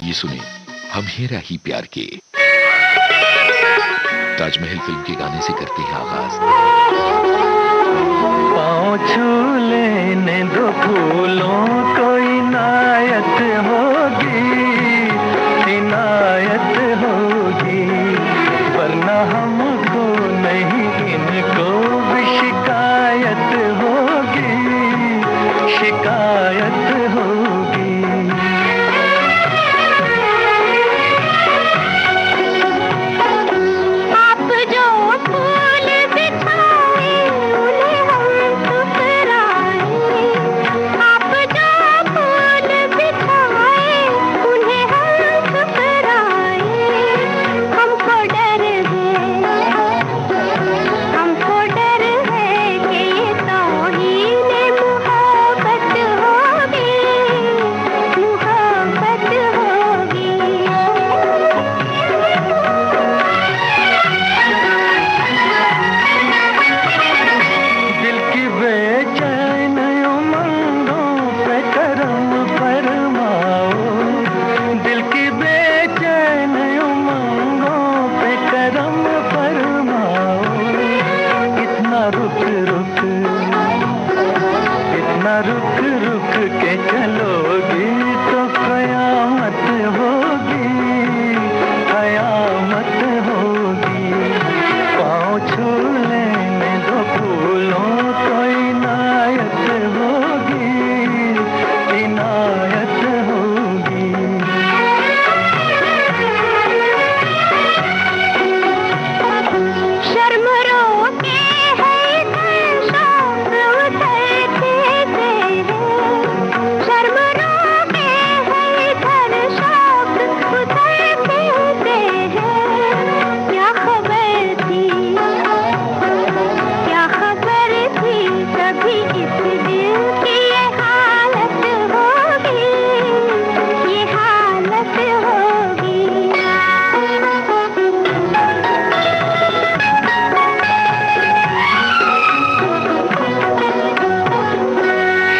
ये सुने हम हेरा ही प्यार के। ताजमहल फिल्म के गाने से करते हैं आगाज। पाँव छू लेने दो फूलों को, इनायत होगी, इनायत होगी, वरना हमको नहीं इनको भी शिकायत होगी, शिकायत होगी। रुक रुक के चलोगी तो कयामत होगी, कयामत होगी। पाँव छू लेने दो फूलों को, इनायत होगी, इनायत होगी। शर्म रोके है शौक उतरते हैं, शर्म रोके है शौक उतरते हैं। क्या खबर थी, क्या खबर थी, कभी इस दिल की ये हालत होगी, ये हालत होगी।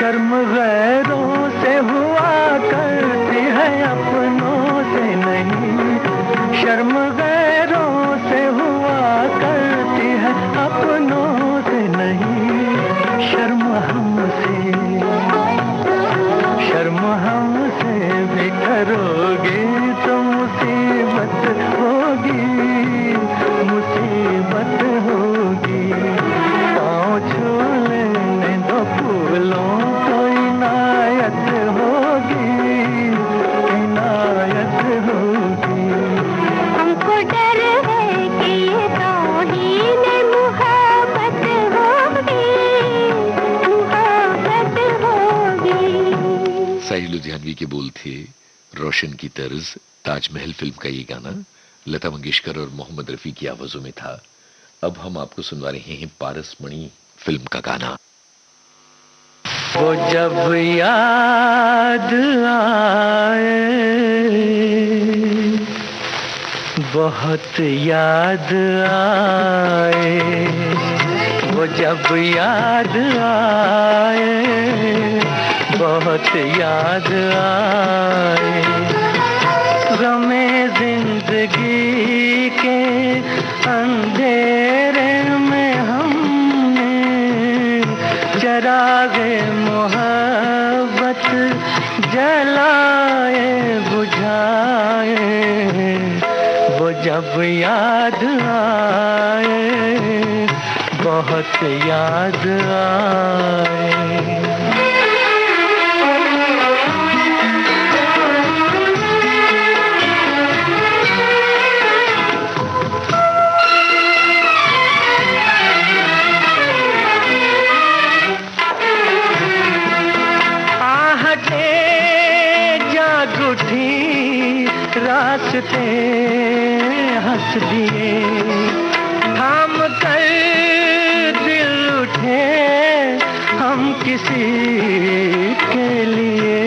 शर्म गैरों से हुआ करती है, अपनों से नहीं। शर्म गैरों से हुआ करती है, अपनों से नहीं। शर्म हमसे, शर्म हमसे भी करोगे तो मुसीबत होगी, मुसीबत होगी। पाँव छू लेने दो फूलों को, इनायत होगी, इनायत होगी। हमको डर है कि ये तौहीन मुहब्बत होगी, मुहब्बत होगी। साहिल लुधियानवी के बोल थे, रोशन की तर्ज। ताजमहल फिल्म का ये गाना लता मंगेशकर और मोहम्मद रफी की आवाजों में था। अब हम आपको सुनवा रहे हैं पारस मणि फिल्म का गाना। वो जब याद आए, बहुत याद आए, वो जब याद आए, बहुत याद आए। गमे जिंदगी के अंधेरे में हमने चरागे मोहब्बत जलाए बुझाए। वो जब याद आए, बहुत याद आए। रास्ते हंस दिए, थाम कर दिल उठे हम किसी के लिए।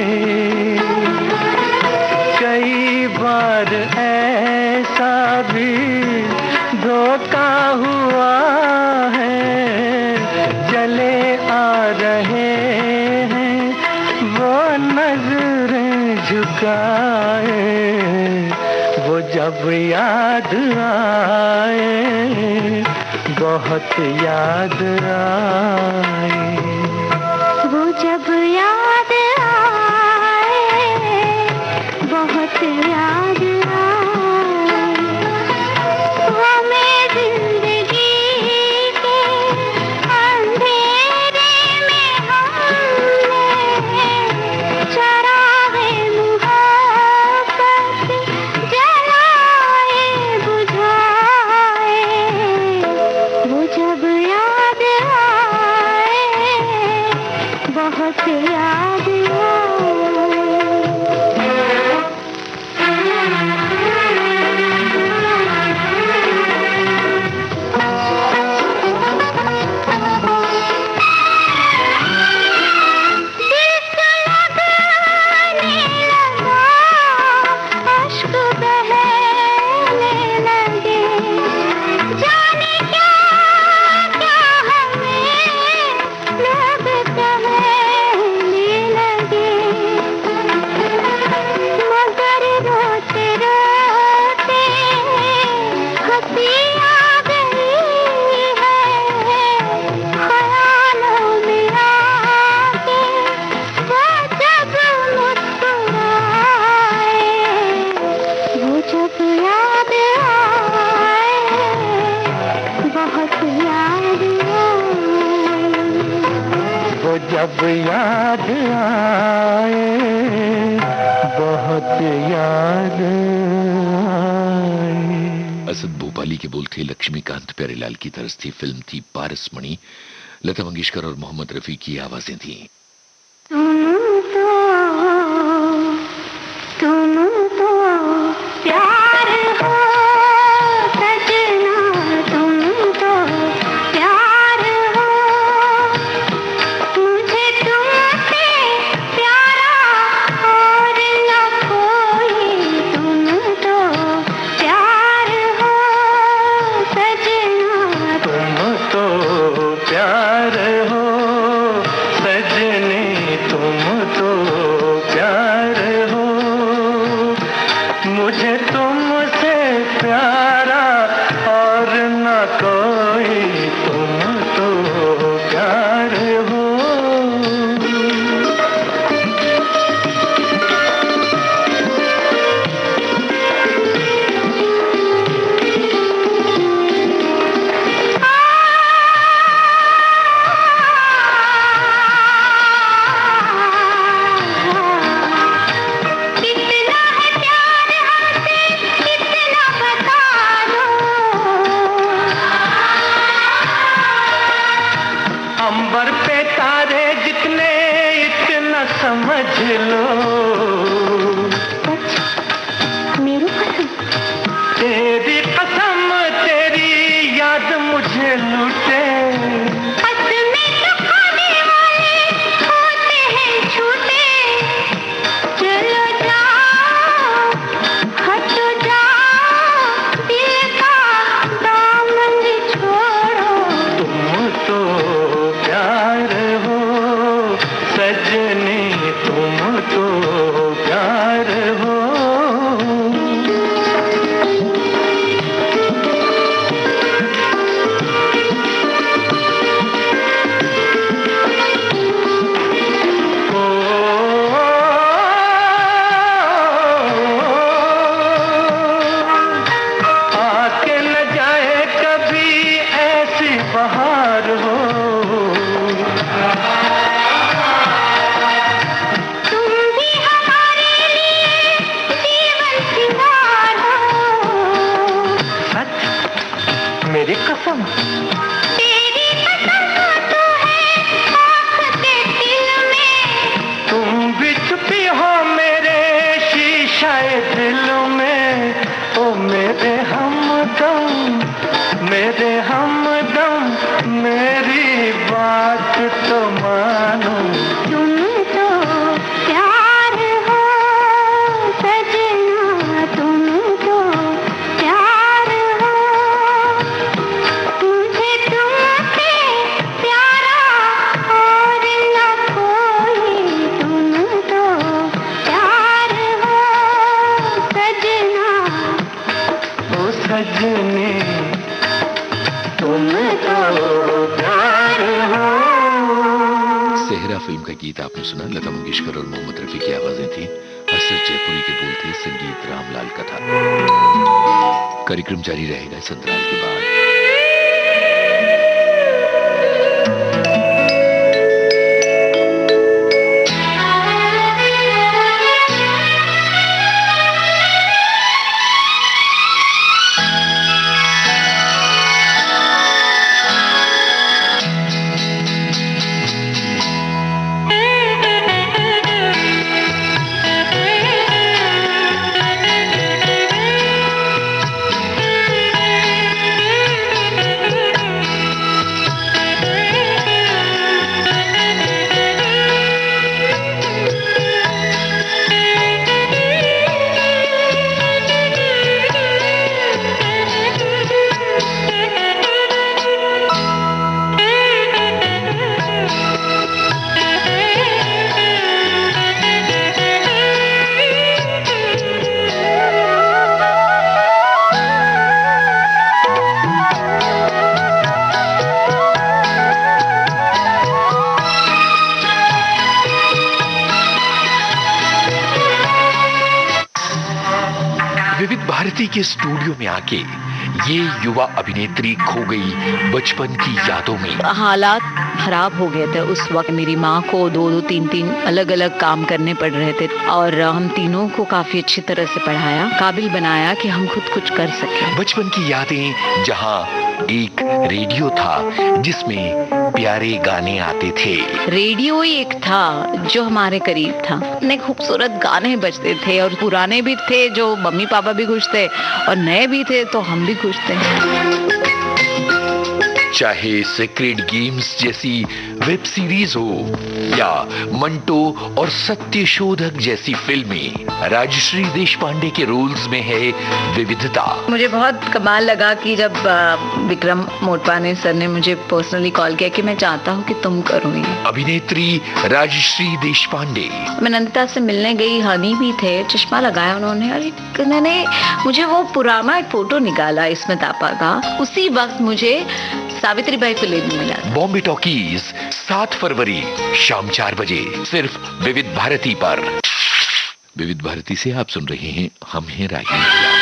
कई बार ऐसा भी धोखा हुआ है, चले आ रहे हैं वो नजरें झुकाए। वो जब याद आए, बहुत याद आए। वो जब याद आए, बहुत याद आए। वो मैं जिंदगी के अंधेरे में हमने चरागे मुहब्बत जलाए बुझाए। वो जब याद आए, बहुत याद जब याद आए, बहुत याद आए। असद भोपाली के बोल थे, लक्ष्मीकांत प्यारेलाल की तरस थी। फिल्म थी पारसमणि। लता मंगेशकर और मोहम्मद रफी की आवाजें थी। तुम तो प्यार हो सजना, तुम तो प्यार हो। मुझे तुमसे प्यारा और न कोई। तुम तो प्यार हो सजना, तुम तो प्यार हो सजनी, तुम तो प्यार हो। मुझे तुमसे प्यारा और न कोई। तुम तो प्यार हो। कितना है प्यार हमसे, कितना बता दो। अंबर पे तारे जितने, इतना समझ लो। सच मेरी कसम, तेरी कसम, तेरी याद मुझे लूटे। कसमें तो खाने वाले होते हैं झूठे। चलो जाओ, हट जाओ, दिल का दामन छोड़ो। तुम तो प्यार हो सजनी, तुम तो प्यार हो। आके न जाए कभी ऐसी बहार हो। तुम भी हमारे लिए जीवन सिंगार हो। सच मेरी कसम, तेरी कसम तो है आँख के दिल में। तुम भी छुपी हो मेरे शीशाए दिल में। ओ मेरे हमदम, मेरे हमदम, मेरी बात तो मानो। तुम तो प्यार हो सजना, तुम तो प्यार हो। मुझे तुमसे प्यारा और न कोई। तुम तो प्यार हो सजना, सजने तुम तो प्यार हो। सेहरा फिल्म का गीत आपने सुना। लता मंगेशकर और मोहम्मद रफी की आवाजें थी। असर जयपुरी के बोल थे, संगीत रामलाल का था। कार्यक्रम जारी रहेगा इस अंतराल के बाद। विविध भारती के स्टूडियो में आके ये युवा अभिनेत्री खो गई बचपन की यादों में। हालात खराब हो गए थे उस वक्त। मेरी माँ को 2-2, 3-3 अलग अलग काम करने पड़ रहे थे और हम तीनों को काफी अच्छी तरह से पढ़ाया, काबिल बनाया कि हम खुद कुछ कर सके। बचपन की यादें जहाँ एक रेडियो था जिसमें प्यारे गाने आते थे। रेडियो ही एक था जो हमारे करीब था। इतने खूबसूरत गाने बजते थे और पुराने भी थे जो मम्मी पापा भी खुश थे और नए भी थे तो हम भी खुश थे। चाहे सेक्रेड गेम्स जैसी वेब सीरीज हो या मंटो और सत्य शोधक जैसी फिल्में, राजश्री देशपांडे के रोल्स में है विविधता। मुझे बहुत कमाल लगा कि जब विक्रम मोटवाने सर ने मुझे पर्सनली कॉल किया कि मैं चाहता हूँ कि तुम करो ये। अभिनेत्री राजश्री देशपांडे। मैं नंदिता से मिलने गई, हनी भी थे, चश्मा लगाया उन्होंने और उन्होंने मुझे वो पुराना एक फोटो निकाला इसमें तापा का। उसी वक्त मुझे सावित्री बाई फुले भी मिला। बॉम्बे टॉकीज 7 फरवरी शाम 4 बजे सिर्फ विविध भारती पर। विविध भारती से आप सुन रहे हैं हम हैं राही।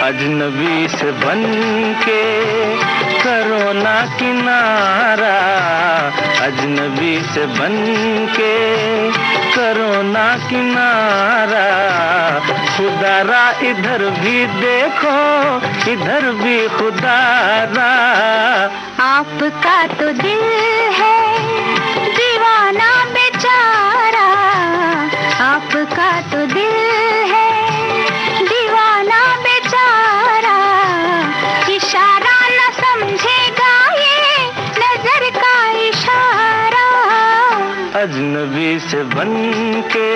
अजनबी से बन के करो ना किनारा, अजनबी से बन के करो ना किनारा। खुदारा इधर भी देखो, इधर भी खुदारा। आपका तो दिल है दीवाना बेचारा, आपका तो दिल है दीवाना बेचारा। इशारा न समझेगा ये नजर का इशारा। अजनबी से बन के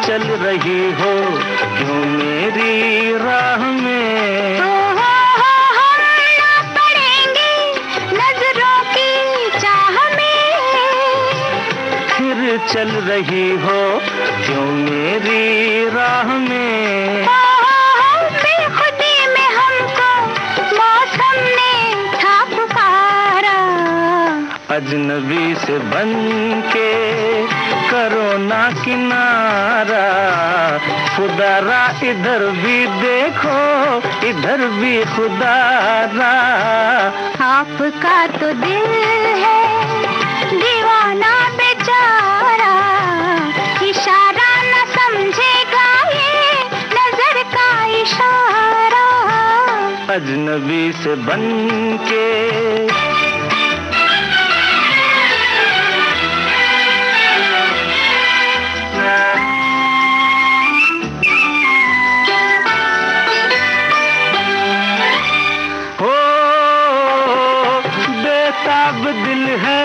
चल रही हो क्यों मेरी राह में। हम ना पड़ेंगे नजरों की चाह में। फिर चल रही हो क्यों मेरी राह में। बेखुदी में हमको मौसम ने था पुकारा। अजनबी से बन के करो ना किनारा। खुदारा इधर भी देखो, इधर भी खुदारा। आपका तो दिल है दीवाना बेचारा। इशारा न समझेगा ये नजर का इशारा। अजनबी से बन के बेताब दिल है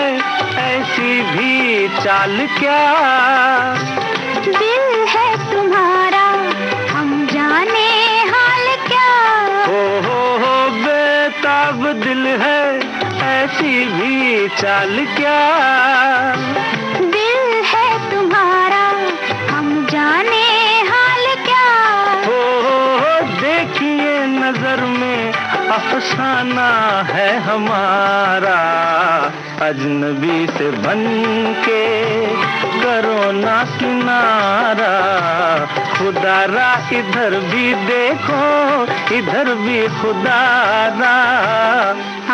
ऐसी भी चाल क्या। दिल है तुम्हारा हम जाने हाल क्या। हो बेताब दिल है ऐसी भी चाल क्या। दिल है तुम्हारा हम जाने हाल क्या। हो देखिए नजर में अफसाना है हमारा। अजनबी से बन के करो ना किनारा। खुदारा इधर भी देखो इधर भी खुदारा।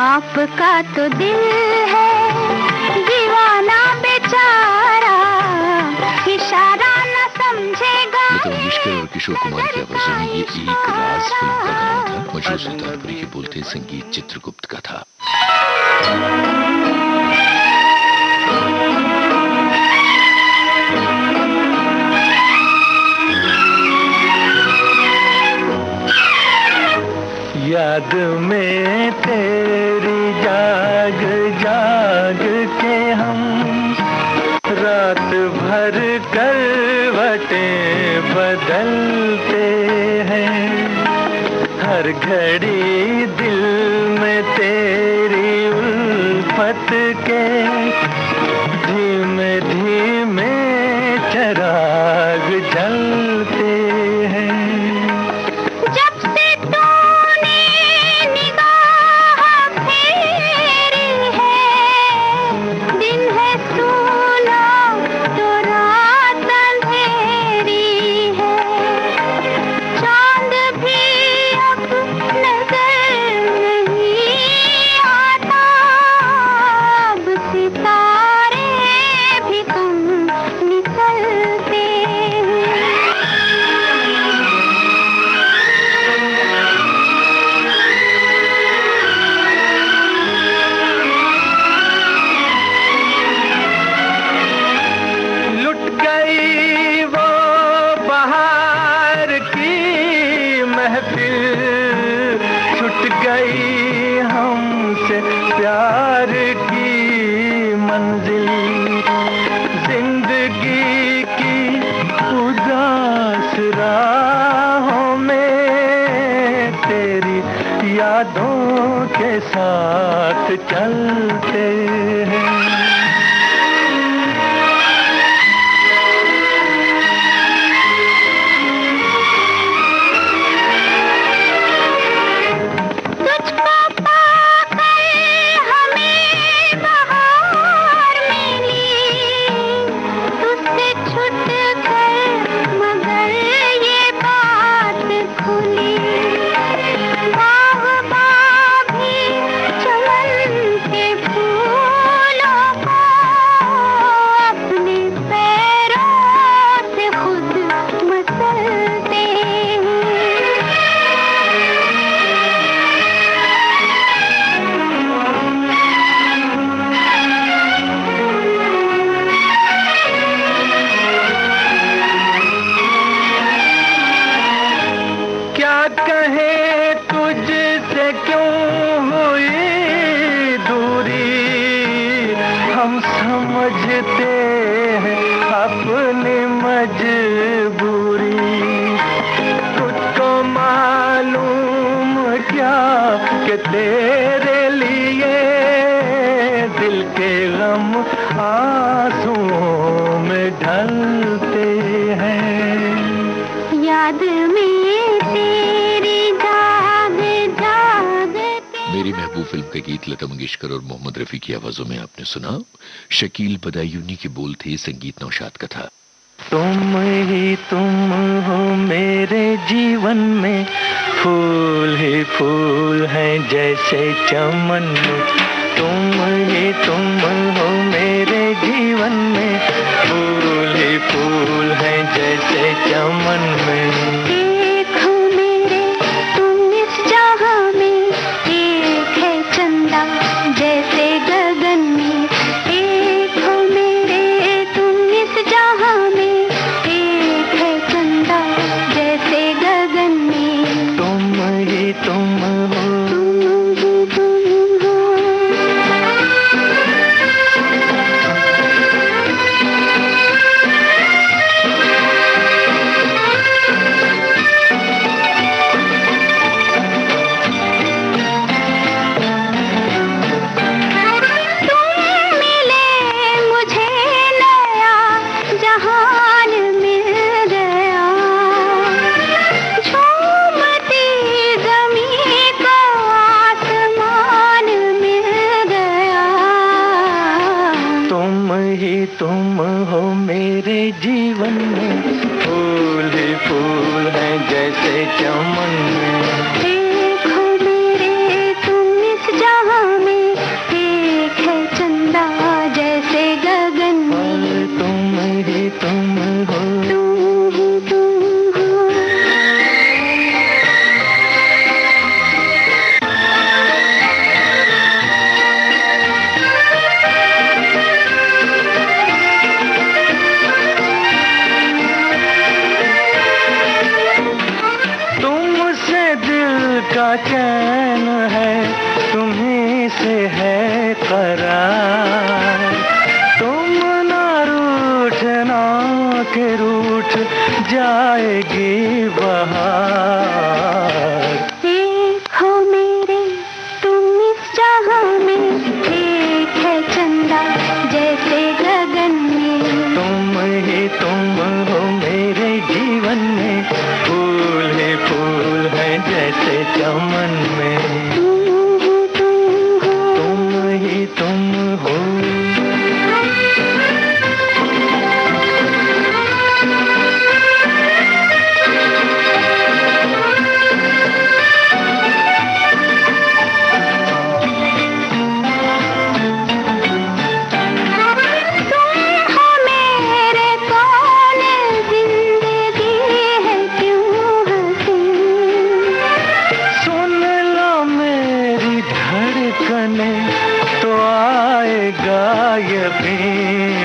आपका तो दिल है दीवाना बेचारा। इशारा न समझेगा। लता मंगेशकर और किशोर कुमार की आवाजों में ये एक राज फिल्म का गाना था। मशहूर सुल्तानपुरी के बोल थे, संगीत चित्रगुप्त का था। याद में तेरी जाग जाग के हम रात भर करवटें बदलते हैं। हर घड़ी दिल में तेरी उल्फत के धीमे धीमे चिराग जलते हैं। जब से तूने निगाह फेरी है। दिन है सूना तो रात अंधेरी है। चांद भी अब नजर नहीं आता। अब सितारे भी कम निकलते हैं। लुट गई वो बहार की महफिल। छुट गई हमसे प्यार की मंजिल। जिंदगी की उदास राहों में तेरी यादों के साथ चलते हैं। तुझको पाकर हमें बहार मिली। तुझसे छूट कर मगर ये बात खुली। बाग़बां भी चमन के फूलों को अपने पैरों से खुद मसलते हैं। क्या कहे तुझसे क्यों हुई दूरी। हम समझते हैं अपनी मजबूरी। तुझको मालूम क्या कि तेरे लिए दिल के गम आंसुओं में ढलते हैं। याद में तेरी जाग जाग के। मेरी महबूब फिल्म का गीत लता मंगेशकर और मोहम्मद रफी की आवाजों में आपने सुना। शकील बदायूनी के बोल थे, संगीत नौशाद का था। तुम ही तुम हो मेरे जीवन में। फूल ही फूल हैं जैसे चमन में। तुम ही तुम हो मेरे जीवन में। फूल ही फूल हैं जैसे चमन में। एक हो मेरे तुम इस जहां में। एक है चंदा जैसे गगन में। एक हो मेरे तुम इस जहां में। एक है चंदा जैसे गगन में। तुम ही तुम हो। तुम ही तुम हो। जहां में एक है चंदा जैसे गगन में। तुम हो मेरे जीवन में, फूल ही फूल है जैसे चमन में। तुम ही तुम हो। तो आएगा यकीन।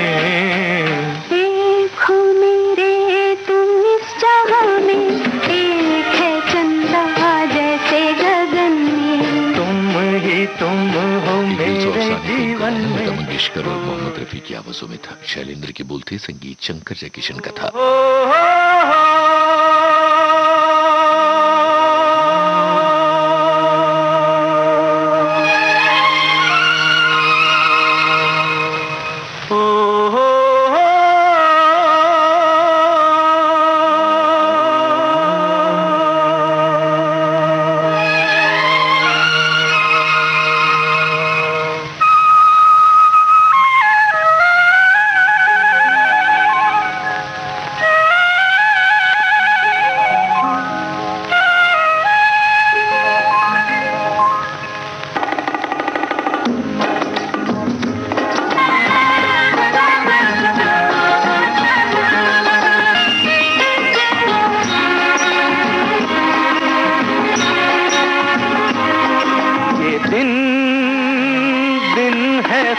एक हो मेरे तुम इस जहां में, एक है चंदा जैसे गगन में। तुम हो मेरे जीवन में। लता मंगेशकर और मोहम्मद रफी की आवाजों में था। शैलेंद्र के बोलते संगीत शंकर जयकिशन का था।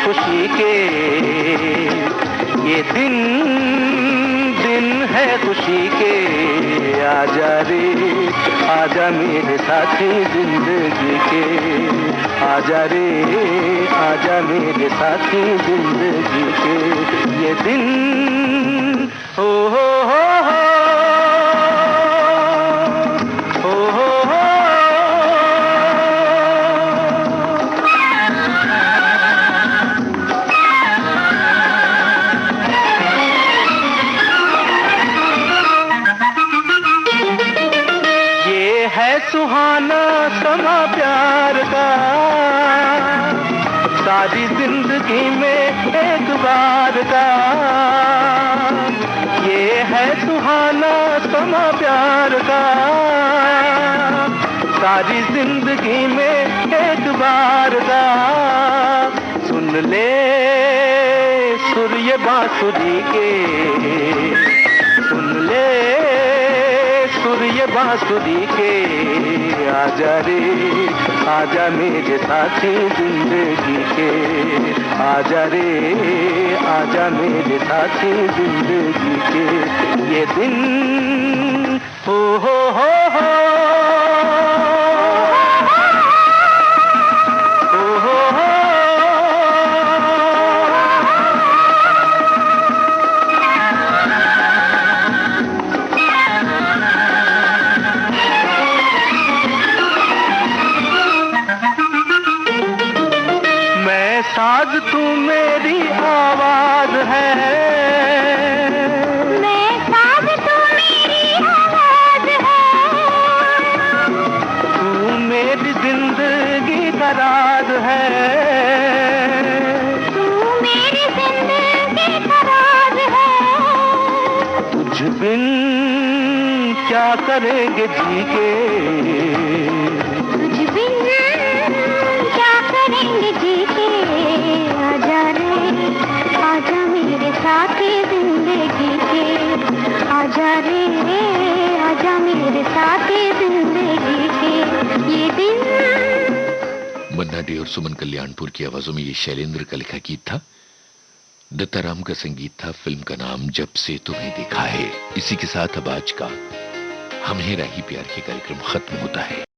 खुशी के ये दिन है खुशी के। आजा रे आजा मेरे साथी जिंदगी के। आजा रे आजा मेरे साथी जिंदगी के। ये दिन हो सुहाना समा प्यार का। सारी जिंदगी में एक बार का। ये है सुहाना समा प्यार का। सारी जिंदगी में एक बार का। सुन ले सुर ये बांसुरी के। सुन ले सुर ये बांसुरी के। आजा रे आजा मेरे साथी जिंदगी के। आजा रे आजा मेरे साथी जिंदगी के। ये दिन हो साज तू मेरी आवाज है। मैं साज तू मेरी आवाज है। तू मेरी जिंदगी का राज है। तू मेरी जिंदगी का राज है। तुझ बिन क्या करेंगे जी के। तुझ बिन क्या करेंगे जी के। आजा रे आजा मेरे साथी जिंदगी के। आजा रे आजा मेरे साथी जिंदगी के। ये दिन। मन्ना डे और सुमन कल्याणपुर की आवाजों में ये शैलेंद्र का लिखा गीत था। दत्ताराम का संगीत था। फिल्म का नाम जब से तुम्हें देखा है। इसी के साथ अब आज का हम हैं राही प्यार के कार्यक्रम खत्म होता है।